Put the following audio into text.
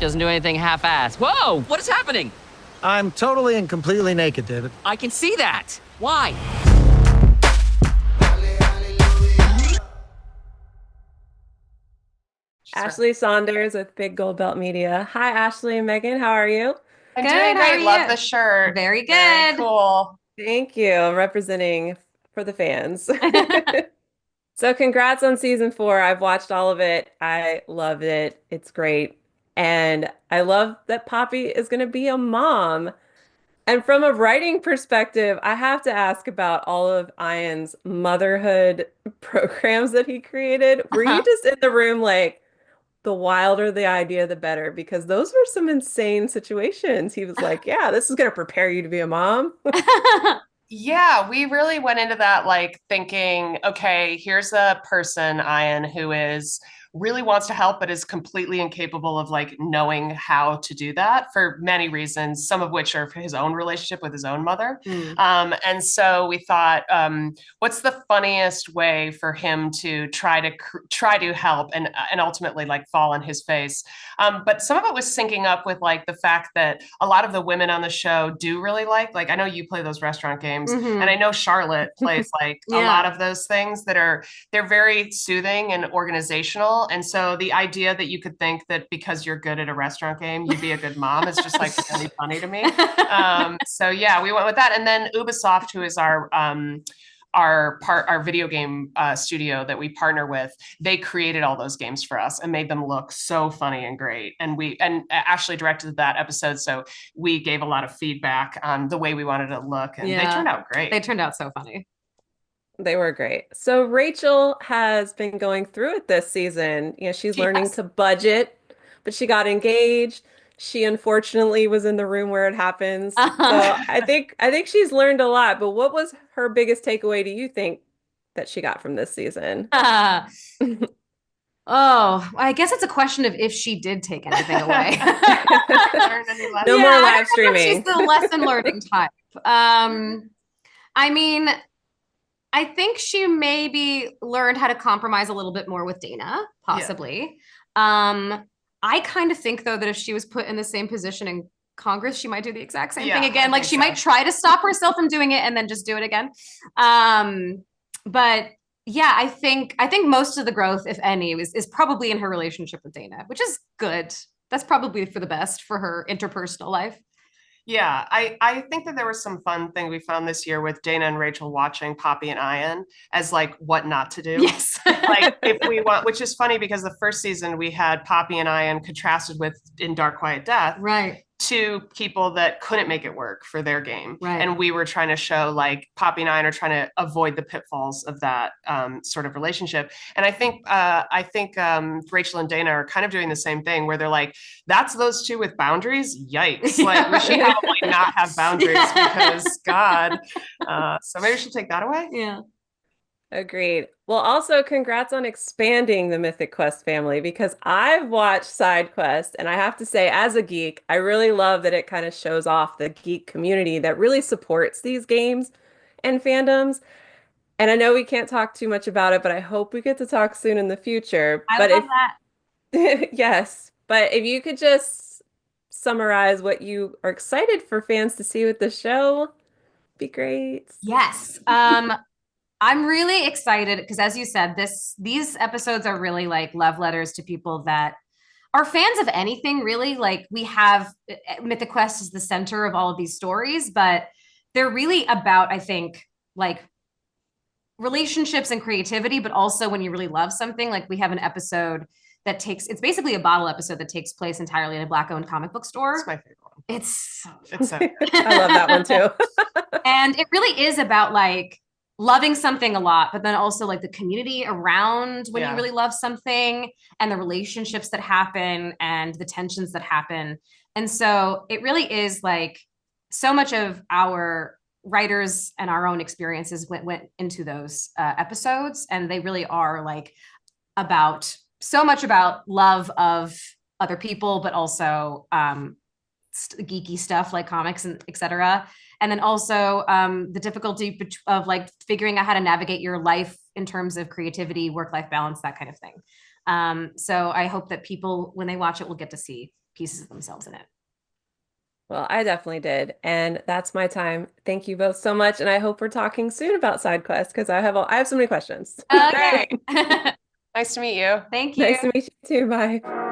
doesn't do anything half-assed. Whoa, what is happening? I'm totally and completely naked, David. I can see that. Why? Ashley Saunders with Big Gold Belt Media. Hi, Ashley and Megan. How are you? I'm Good, doing how are great. Love you? the shirt. Very good. Very cool. Thank you. Representing for the fans. So congrats on season 4. I've watched all of it. I love it. It's great. And I love that Poppy is going to be a mom. And from a writing perspective, I have to ask about all of Ian's motherhood programs that he created. Were you just in the room like, the wilder the idea, the better? Because those were some insane situations. He was like, yeah, this is going to prepare you to be a mom. Yeah, we really went into that like thinking, okay, here's a person, Ian, who is really wants to help, but is completely incapable of like knowing how to do that for many reasons, some of which are for his own relationship with his own mother. And so we thought, what's the funniest way for him to try to help and ultimately like fall on his face? But some of it was syncing up with like the fact that a lot of the women on the show do really like I know you play those restaurant games, and I know Charlotte plays like a lot of those things they're very soothing and organizational. And so the idea that you could think that because you're good at a restaurant game, you'd be a good mom is just like really funny to me. So yeah, we went with that. And then Ubisoft, who is our video game studio that we partner with, they created all those games for us and made them look so funny and great. And Ashley directed that episode, so we gave a lot of feedback on the way we wanted it to look, and they turned out great. They turned out so funny. They were great. So Rachel has been going through it this season. You know, she's learning to budget, but she got engaged. She unfortunately was in the room where it happens. So I think she's learned a lot. But what was her biggest takeaway, do you think, that she got from this season? Oh, I guess it's a question of if she did take anything away. No more live streaming. She's the lesson learning type. I mean, I think she maybe learned how to compromise a little bit more with Dana, possibly. Yeah. I kind of think, though, that if she was put in the same position in Congress, she might do the exact same thing again. Like she might try to stop herself from doing it and then just do it again. But yeah, I think most of the growth, if any, is probably in her relationship with Dana, which is good. That's probably for the best for her interpersonal life. Yeah, I think that there was some fun thing we found this year with Dana and Rachel watching Poppy and Ian as like what not to do. Yes. Like if we want, which is funny because the first season we had Poppy and Ian contrasted with in Dark Quiet Death. Right. Two people that couldn't make it work for their game. Right. And we were trying to show like Poppy and Ian are trying to avoid the pitfalls of that sort of relationship. And I think Rachel and Dana are kind of doing the same thing where they're like, that's those two with boundaries. Yikes. Like we should probably not have boundaries because God. So maybe we should take that away. Yeah. Agreed. Well, also congrats on expanding the Mythic Quest family, because I've watched Side Quest, and I have to say, as a geek, I really love that it kind of shows off the geek community that really supports these games and fandoms. And I know we can't talk too much about it, but I hope we get to talk soon in the future. I love that. Yes, but if you could just summarize what you are excited for fans to see with the show, be great. Yes. I'm really excited because, as you said, these episodes are really like love letters to people that are fans of anything, really. Like we have Mythic Quest is the center of all of these stories, but they're really about, I think, like relationships and creativity, but also when you really love something. Like we have an episode that it's basically a bottle episode that takes place entirely in a Black-owned comic book store. It's my favorite one. It's so good. I love that one too. And it really is about like loving something a lot, but then also like the community around when you really love something and the relationships that happen and the tensions that happen. And so it really is like so much of our writers and our own experiences went into those episodes. And they really are like about so much about love of other people, but also geeky stuff like comics and et cetera. And then also the difficulty of like figuring out how to navigate your life in terms of creativity, work-life balance, that kind of thing. So I hope that people, when they watch it, will get to see pieces of themselves in it. Well, I definitely did. And that's my time. Thank you both so much. And I hope we're talking soon about side quests because I have so many questions. Okay. Nice to meet you. Thank you. Nice to meet you too. Bye.